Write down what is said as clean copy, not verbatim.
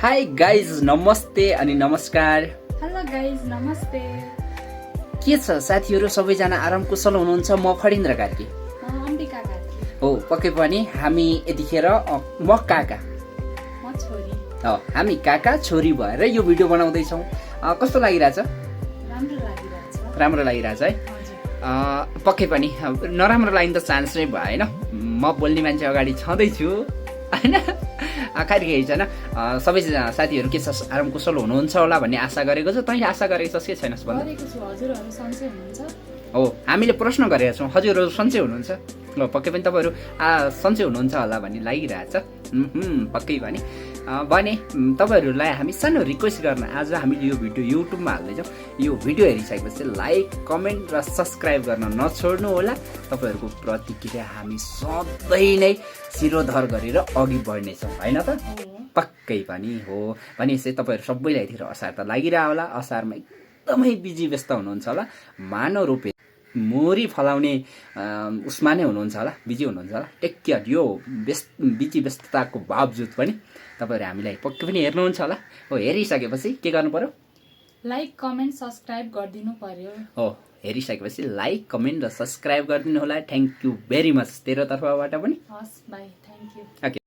Hi guys नमस्ते अनि नमस्कार। हेलो गाइज नमस्ते। के छ साथीहरू, सबैजना आराम कुशल हुनुहुन्छ? म फणिन्द्र कार्की अम्बिका कार्की हो। पक्कै पनि हामी यतिखेर म काका म छोरी हामी काका छोरी भएर यो भिडियो बनाउँदैछौँ। कस्तो लागिरहेछ? राम्रो लागिरहेछ है। हजुर पक्कै पनि नराम्रो लाग्ने त चान्स नै भएन। म बोल्ने मान्छे अगाडि छँदैछु होइन, खैर केही छैन। सबैजना साथीहरू के छ, आराम कुशल हुनुहुन्छ होला भन्ने आशा गरेको छु। तैँले आशा गरेको छस् के छैनस् भन्नु? गरेको छु। हजुरहरू सन्चै हुनुहुन्छ? हो, हामीले प्रश्न गरेका छौँ, हजुरहरू सन्चै हुनुहुन्छ? पक्कै पनि तपाईँहरू सन्चै हुनुहुन्छ होला भन्ने लागिरहेछ। पक्कै पनि भने तपाईँहरूलाई हामी सानो रिक्वेस्ट गर्न आज हामीले यो भिडियो युट्युबमा हाल्दैछौँ। यो भिडियो हेरिसकेपछि लाइक कमेन्ट र सब्सक्राइब गर्न नछोड्नु होला। तपाईँहरूको प्रतिक्रिया हामी सधैँ नै शिरोधर गरेर अघि बढ्नेछौँ होइन त? पक्कै पनि हो। भनेपछि तपाईँहरू सबैलाई यतिखेर असार त लागिरह होला। असारमा एकदमै बिजी व्यस्त हुनुहुन्छ होला। मानव रूपे मोरी फलाउने उसमा नै हुनुहुन्छ होला, बिजी हुनुहुन्छ होला। Take care. यो बिजी व्यस्तताको बावजुद पनि तपाईँहरू हामीलाई पक्कै पनि हेर्नुहुन्छ होला। हो, हेरिसकेपछि के गर्नु पर्यो? लाइक कमेन्ट सब्सक्राइब गरिदिनु पर्यो। हो, हेरिसकेपछि लाइक कमेन्ट र सब्सक्राइब गरिदिनु होला। थ्याङ्क यू भेरी मच तेरो तर्फबाट पनि। हस् बाई, थ्याङ्क यू। ओके।